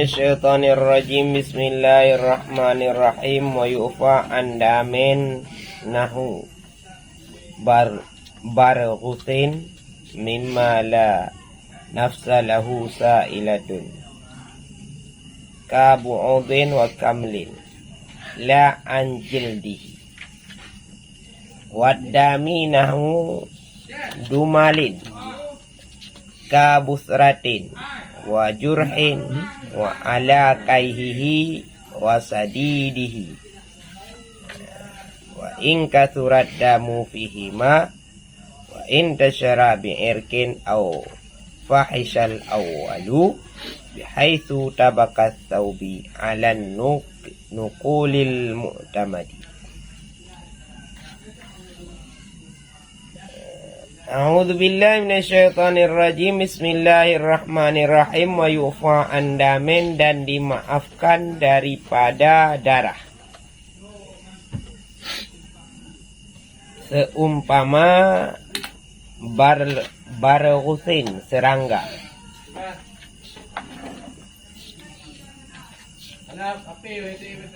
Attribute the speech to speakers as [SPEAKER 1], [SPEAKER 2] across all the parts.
[SPEAKER 1] minasyaitonir rajim. Bismillahirrahmanirrahim. Wa yu'fa an damin nahu barghutin mimma la nafsa lahu sa'ilatun ka bu'udin wa kamlin la an jildihi waddami nahu dumalin ka busratin wa jurhin wa ala kaihihi wa sadidihi wa in kathurat damu fihima wa in tashara bi'irkin aw fahishal awwalu bihaitsu tabakat thawbi ala nuqulil mu'tamadi. A'udzu billahi minasyaitonir rajim. Bismillahirrahmanirrahim. Wa yu'fa an damin, dan dimaafkan daripada darah. Seumpama barghusin, serangga.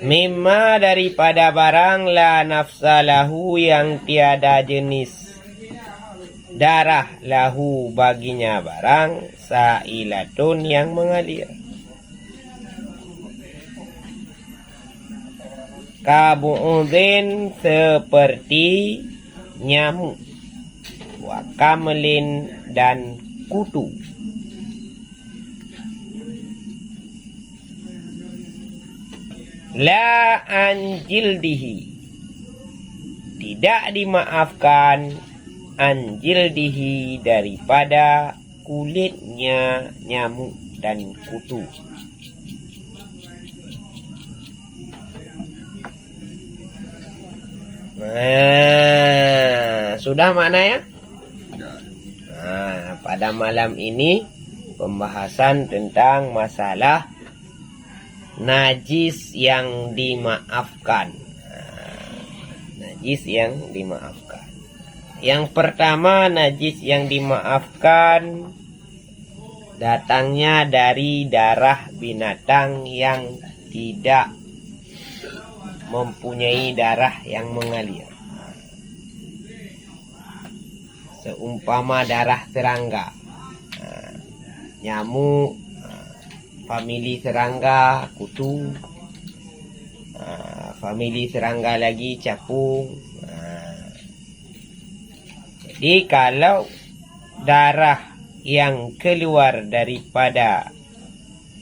[SPEAKER 1] Mimma, daripada barang la nafsa lahu, yang tiada jenis darah lahu baginya barang, sa'ilatun, yang mengalir. Kabu'udin, seperti nyamuk, wa kamlin, dan kutu. La anjildihi, tidak dimaafkan anjildihi, daripada kulitnya nyamuk dan kutu. Sudah maknanya? Pada malam ini pembahasan tentang masalah najis yang dimaafkan. Najis yang dimaafkan. Yang pertama, najis yang dimaafkan datangnya dari darah binatang yang tidak mempunyai darah yang mengalir. Seumpama darah serangga, nyamuk, famili serangga, kutu, famili serangga lagi, capung. Jadi kalau darah yang keluar daripada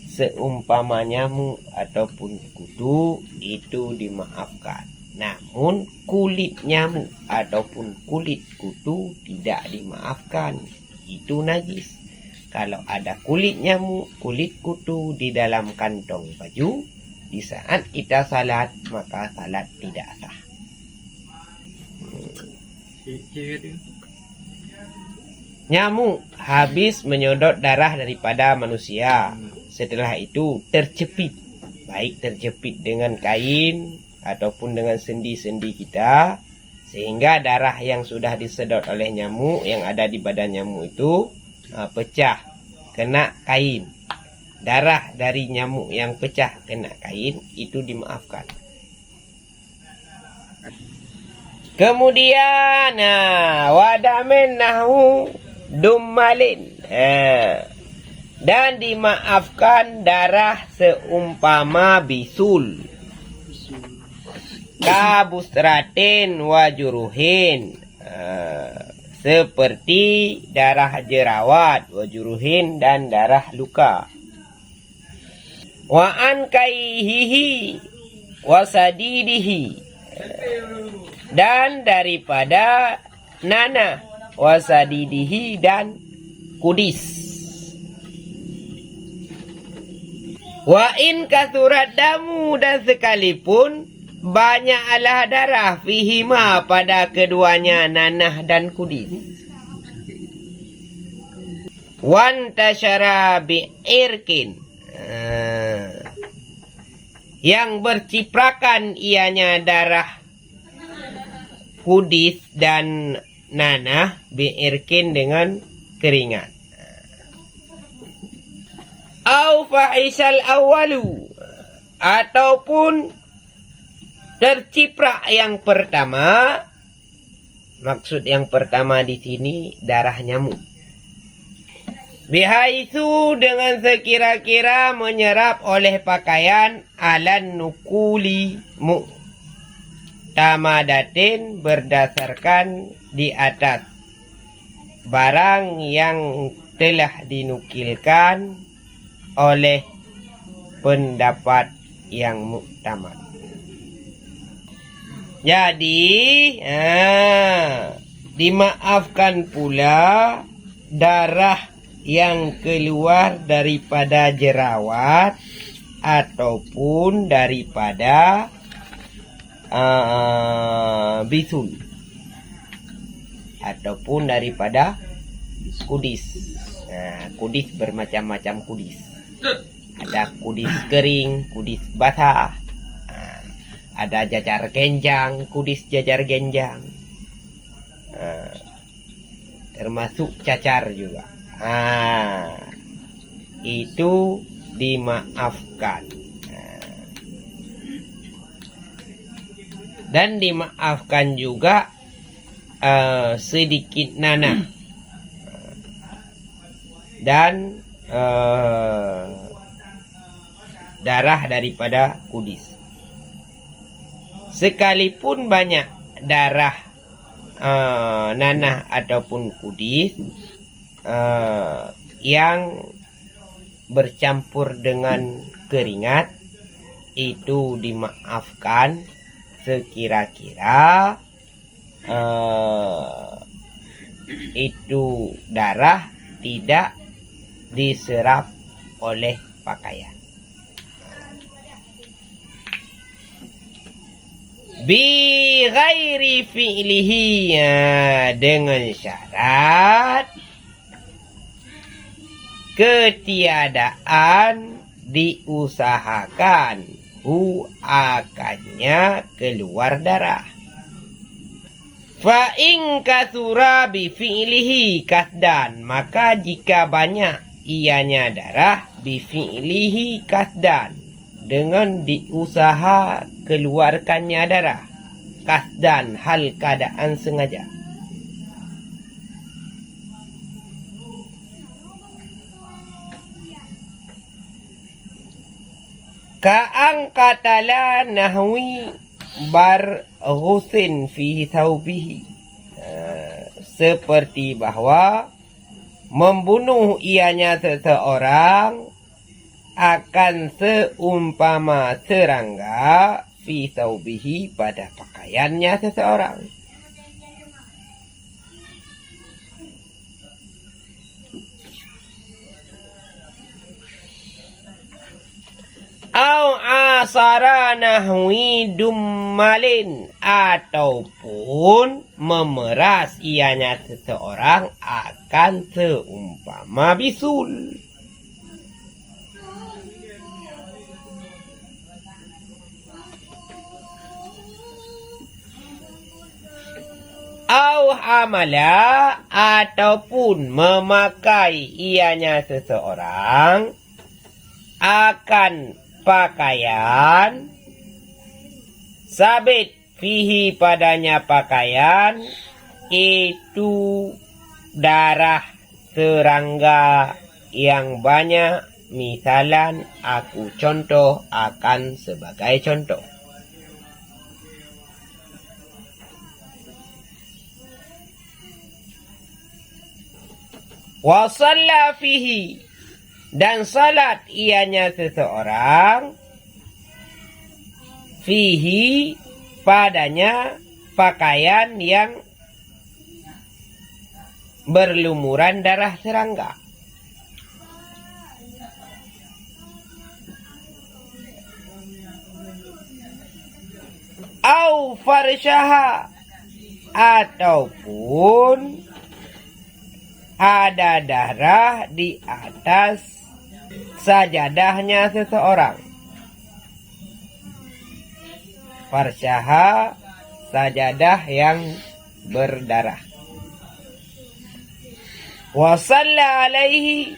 [SPEAKER 1] seumpama nyamuk ataupun kutu, itu dimaafkan. Namun kulit nyamuk ataupun kulit kutu tidak dimaafkan. Itu najis. Kalau ada kulit nyamuk, kulit kutu di dalam kantong baju, di saat kita salat, maka salat tidak sah. Nyamuk habis menyedot darah daripada manusia. Setelah itu terjepit, baik terjepit dengan kain ataupun dengan sendi-sendi kita, sehingga darah yang sudah disedot oleh nyamuk yang ada di badan nyamuk itu pecah, kena kain. Darah dari nyamuk yang pecah kena kain, itu dimaafkan. Kemudian wadamin nahu dumalin, dan dimaafkan darah seumpama bisul, kabusratin wa juruhin, seperti darah jerawat, wa juruhin, dan darah luka. Wa an kaihihi wa sadidihi, dan daripada nanah, wasadidihi, dan kudis. Wa in kathurat damu, dan sekalipun banyaklah darah, fihima, pada keduanya, nanah dan kudis. Wan tasyara bi'irkin, yang berciprakan ianya darah kudis dan nanah, bi'irkin, dengan keringat. Au fahisal awalu, ataupun terciprak yang pertama. Maksud yang pertama di sini darah nyamuk. Bihaisu dengan sekira-kira menyerap oleh pakaian alan nukuli mu'tamadatin berdasarkan di atas barang yang telah dinukilkan oleh pendapat yang muktamad. Jadi, dimaafkan pula darah yang keluar daripada jerawat ataupun daripada bisul ataupun daripada kudis. Kudis bermacam-macam kudis. Ada kudis kering, kudis basah. Ada jajar genjang, kudis jajar genjang. Termasuk cacar juga. Itu dimaafkan. Dan dimaafkan juga sedikit nanah. Dan darah daripada kudis. Sekalipun banyak darah nanah ataupun kudis yang bercampur dengan keringat, itu dimaafkan sekira-kira itu darah tidak diserap oleh pakaian. Bi ghairi fi'lihi, dengan syarat ketiadaan diusahakan akannya keluar darah. Fa in katsura bi fi'lihi kasdan, maka jika banyak ianya darah bi fi'lihi kasdan, dengan diusaha keluarkannya darah, kasdan hal keadaan sengaja. Ka'angkatala nahwi barghusin fi thawbihi, seperti bahwa membunuh ianya seseorang akan seumpama serangga fi thawbihi, pada pakaiannya seseorang. Au asara nahwi dummalin, ataupun memeras ianya seseorang akan seumpama bisul. Au hamala, ataupun memakai ianya seseorang akan pakaian sabit fihi, padanya pakaian itu darah serangga yang banyak. Misalan, aku contoh akan sebagai contoh. Wa shalla fihi, dan salat ianya seseorang fihi, padanya pakaian yang berlumuran darah serangga. Au farsyaha, ataupun ada darah di atas sajadahnya seseorang. Farsyaha, sajadah yang berdarah. Wa shalla alaihi,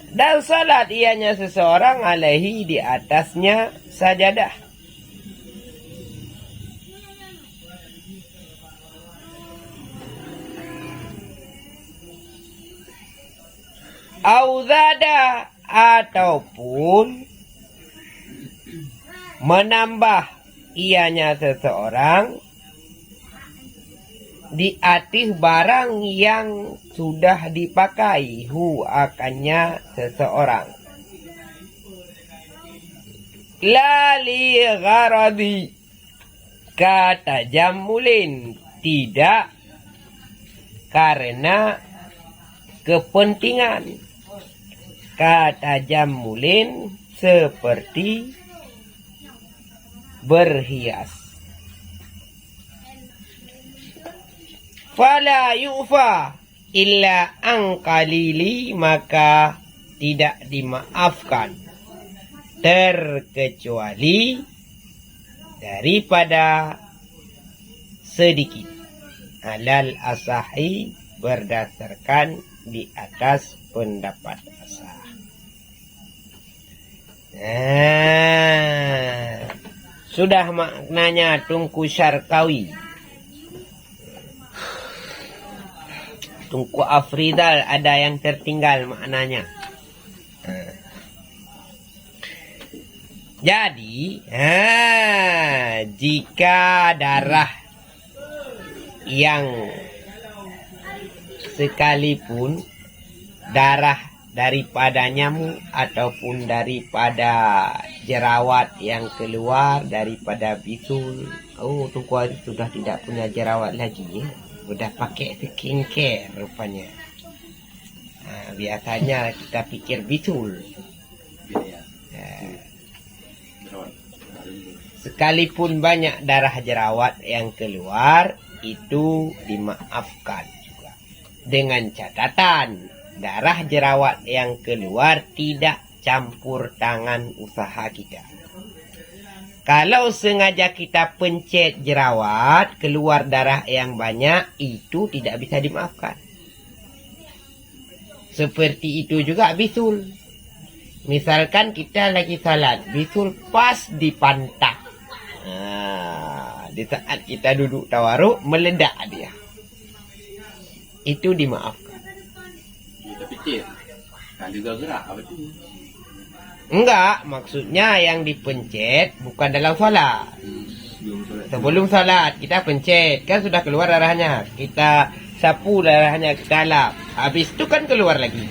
[SPEAKER 1] Dan salat ianya seseorang alaihi di atasnya sajadah. Auzada ataupun menambah ianya seseorang di atas barang yang sudah dipakai akannya seseorang. La li gharadi kata jamulin, tidak karena kepentingan. Kata jamulin seperti berhias. Fala yu'fa illa an qalili, maka tidak dimaafkan terkecuali daripada sedikit. Alal asahi, berdasarkan di atas pendapat asah. Sudah maknanya Tungku Syarkawi. Tungku Afridal ada yang tertinggal maknanya. Jadi, jika darah yang sekalipun darah daripada nyamuk ataupun daripada jerawat yang keluar daripada bisul. Oh, Tungku sudah tidak punya jerawat lagi ya. Sudah pakai skincare rupanya. Biasanya kita pikir bisul. Sekalipun banyak darah jerawat yang keluar, itu dimaafkan juga. Dengan catatan, darah jerawat yang keluar tidak campur tangan usaha kita. Kalau sengaja kita pencet jerawat, keluar darah yang banyak, itu tidak bisa dimaafkan. Seperti itu juga bisul. Misalkan kita lagi salat, bisul pas di pantat. Di saat kita duduk tawaruk, meledak dia. Itu dimaafkan.
[SPEAKER 2] Pikir kan juga gerak apa tu?
[SPEAKER 1] Enggak, maksudnya yang dipencet bukan dalam salat. Sebelum salat kita pencet, kan sudah keluar darahnya. Kita sapu darahnya, kita lap. Habis itu kan keluar lagi.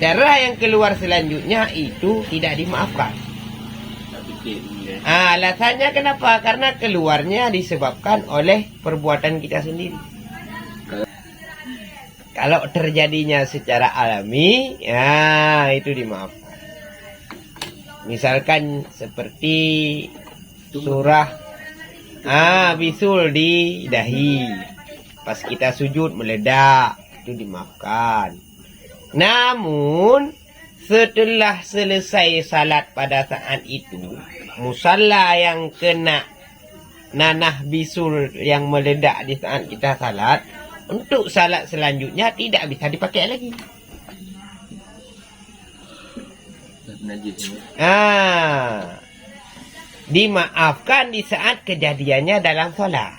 [SPEAKER 1] Darah yang keluar selanjutnya itu tidak dimaafkan. Alasannya kenapa? Karena keluarnya disebabkan oleh perbuatan kita sendiri. Kalau terjadinya secara alami, ya itu dimaafkan. Misalkan seperti surah bisul di dahi. Pas kita sujud meledak, itu dimaafkan. Namun setelah selesai salat pada saat itu, musalla yang kena nanah bisul yang meledak di saat kita salat, untuk salat selanjutnya tidak bisa dipakai lagi. Dimaafkan di saat kejadiannya dalam salat.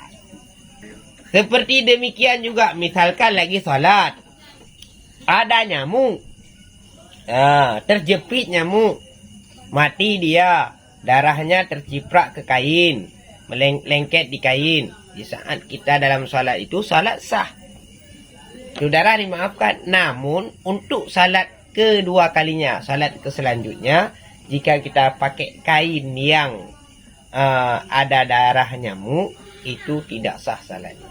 [SPEAKER 1] Seperti demikian juga, misalkan lagi salat, ada nyamuk, terjepit nyamuk, mati dia, darahnya terciprak ke kain, melengket di kain. Di saat kita dalam salat itu, salat sah. Saudara dimaafkan. Namun untuk salat kedua kalinya, salat ke selanjutnya, jika kita pakai kain yang ada darah nyamuk, itu tidak sah salatnya.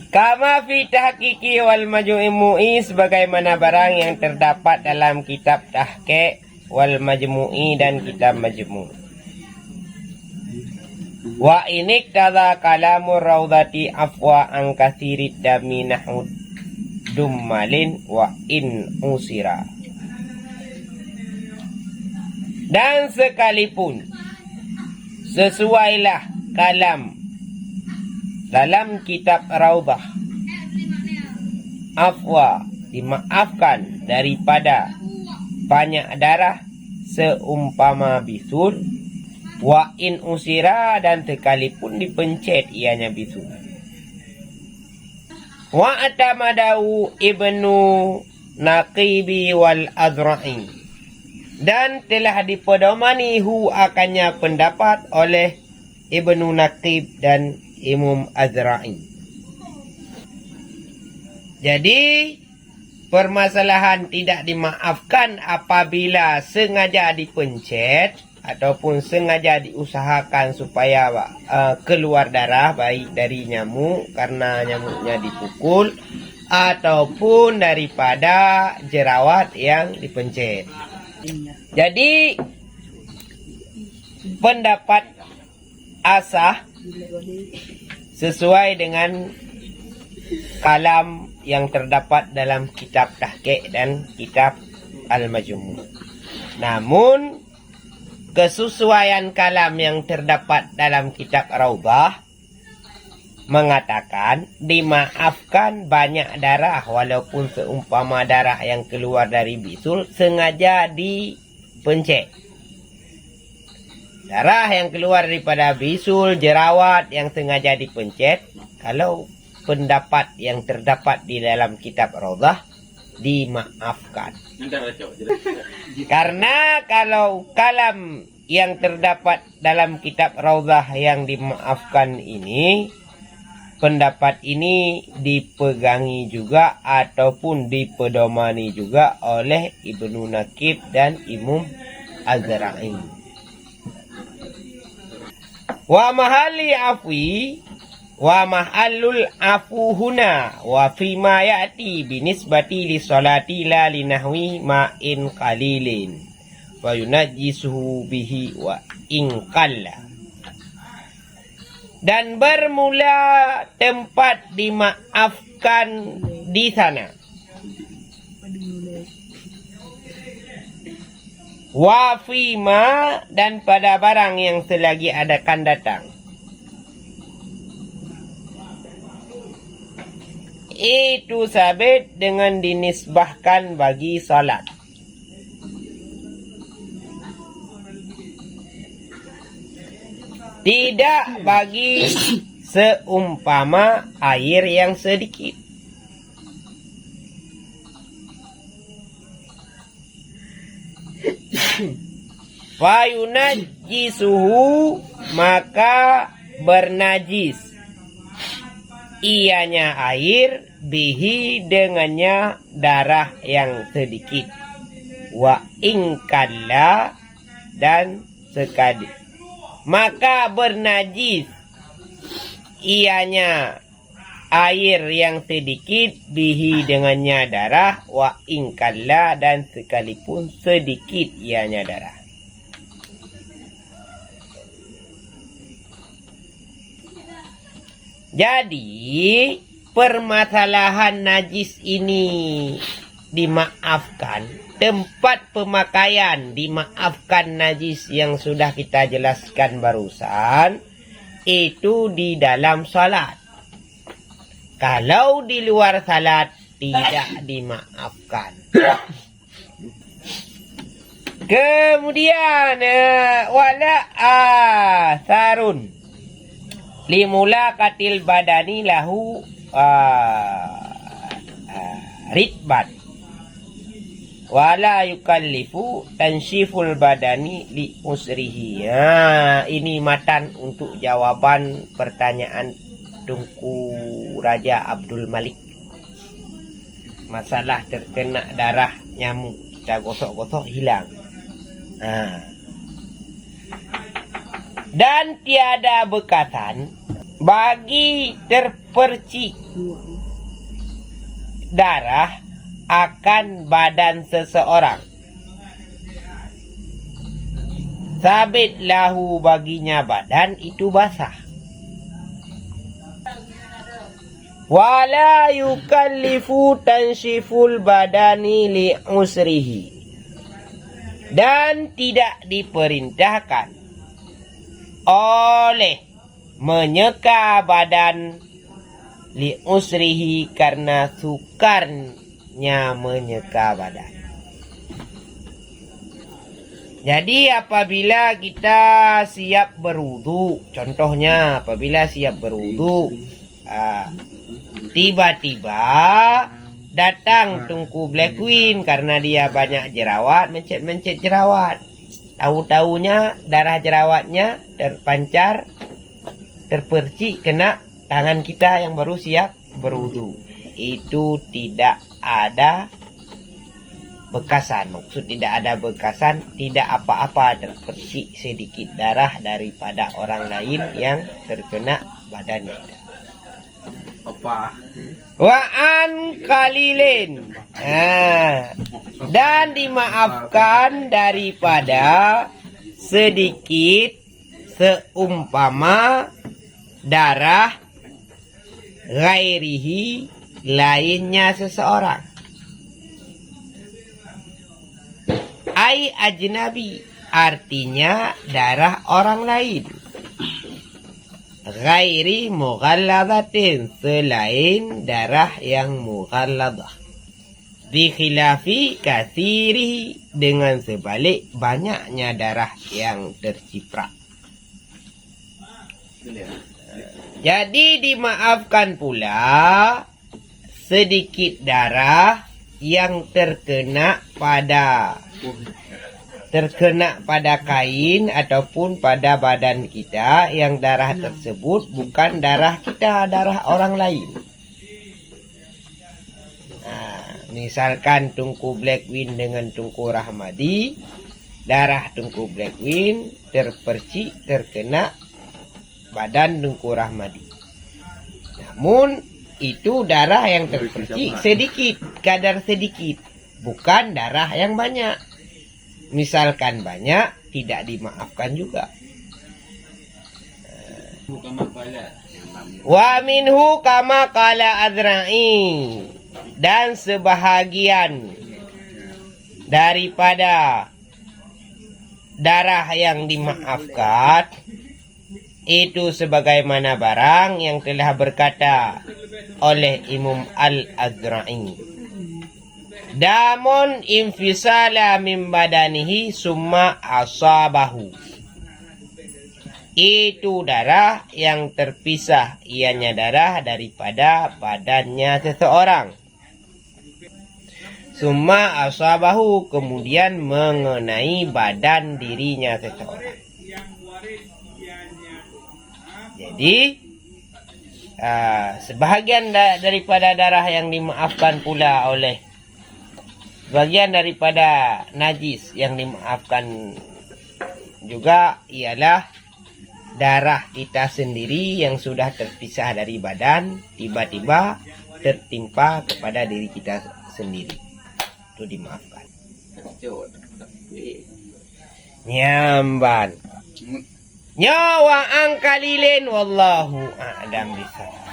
[SPEAKER 1] Kama fi tahqiqi wal majmu'i, sebagaimana barang yang terdapat dalam kitab tahqiq wal majmu'i dan kitab majmu'. Wa inik tada kalamu raudati afwa an kathirid dami nahud dummalin wa in usira. Dan sekalipun sesuailah kalam dalam kitab Raudah afwa dimaafkan daripada banyak darah seumpama bisul, wa in usira, dan sekalipun dipencet ianya bisul. Wa atamadau ibnu Naqibi wal Azra'i, dan telah dipedomani akannya pendapat oleh Ibnu Naqib dan Imam Azra'i. Jadi permasalahan tidak dimaafkan apabila sengaja dipencet ataupun sengaja diusahakan supaya keluar darah, baik dari nyamuk karena nyamuknya dipukul ataupun daripada jerawat yang dipencet. Jadi pendapat asah sesuai dengan kalam yang terdapat dalam kitab Tahqiq dan kitab Al-Majmu'. Namun kesesuaian kalam yang terdapat dalam kitab Raudhah mengatakan dimaafkan banyak darah walaupun seumpama darah yang keluar dari bisul sengaja dipencet. Darah yang keluar daripada bisul, jerawat yang sengaja dipencet, kalau pendapat yang terdapat di dalam kitab Raudhah dimaafkan. Karena kalau kalam yang terdapat dalam kitab Raudhah yang dimaafkan ini, pendapat ini dipegangi juga ataupun dipedomani juga oleh Ibnu Naqib dan Imam Azra'i. Wa mahali afwi wa mahallul afu huna wa fima ya'ti binisbati li salati la li nahwi ma'in qalilin wa yunajjisuhu bihi wa in qalla. Dan bermula tempat dimaafkan di sana. Wa fima, dan pada barang yang selagi akan datang. Itu sabit dengan dinisbahkan bagi salat. Tidak bagi seumpama air yang sedikit. Fayunajjisuhu, maka bernajis ianya air, bihi dengannya darah yang sedikit, wa ingkalla, dan sekali. Maka bernajis ianya air yang sedikit, bihi dengannya darah, wa ingkalla, dan sekalipun sedikit ianya darah. Jadi permasalahan najis ini dimaafkan. Tempat pemakaian dimaafkan najis yang sudah kita jelaskan barusan, itu di dalam salat. Kalau di luar salat tidak dimaafkan. Kemudian wala asarun limula katil badani lahu ritbat wala yukallifu tanshiful badani li usrihi. Ini matan untuk jawaban pertanyaan Tunku Raja Abdul Malik. Masalah terkena darah nyamuk, kita gosok-gosok hilang. Dan tiada bekatan bagi terpercik darah akan badan seseorang. Sabit lahu, baginya badan itu basah. Wala yukallifu tanshiful badani li usrihi, dan tidak diperintahkan oleh menyeka badan li usrihi karena sukar nya menyeka badan. Jadi apabila kita siap berwudu, contohnya apabila siap berwudu, tiba-tiba datang Tunku Black Queen karena dia banyak jerawat, mencet-mencet jerawat. Tahu-tahunya darah jerawatnya terpancar, terpercik kena tangan kita yang baru siap berwudu. Itu tidak ada bekasan, maksud tidak ada bekasan, tidak apa-apa, terpercik sedikit darah daripada orang lain yang terkena badannya.
[SPEAKER 2] Apa?
[SPEAKER 1] Wa'an kalilin, dan dimaafkan daripada sedikit seumpama darah ghairihi, lainnya seseorang. Ai ajnabi, artinya darah orang lain. Ghairi mughalladatin, selain darah yang mughalladah. Bikhilafi kathiri, dengan sebalik banyaknya darah yang terciprat. Jadi dimaafkan pula sedikit darah yang terkena pada kain ataupun pada badan kita, yang darah tersebut bukan darah kita, darah orang lain. Misalkan Tunku Black Queen dengan Tunku Rahmadi, darah Tunku Black Queen terpercik terkena badan Tunku Rahmadi. Namun itu darah yang terpercik sedikit, kadar sedikit, bukan darah yang banyak. Misalkan banyak, tidak dimaafkan juga. Wa minhu kama qala Azra'i, dan sebahagian daripada darah yang dimaafkan itu sebagaimana barang yang telah berkata oleh Imam Al-Azra'i, damun infisala min badanihi summa asabahu, itu darah yang terpisah, ianya darah daripada badannya seseorang. Summa asabahu, kemudian mengenai badan dirinya seseorang. Jadi sebahagian daripada darah yang dimaafkan pula oleh sebagian daripada najis yang dimaafkan juga ialah darah kita sendiri yang sudah terpisah dari badan, tiba-tiba tertimpa kepada diri kita sendiri, itu dimaafkan. Nyamban nyawa angkalilin, wallahu a'lam bishawab.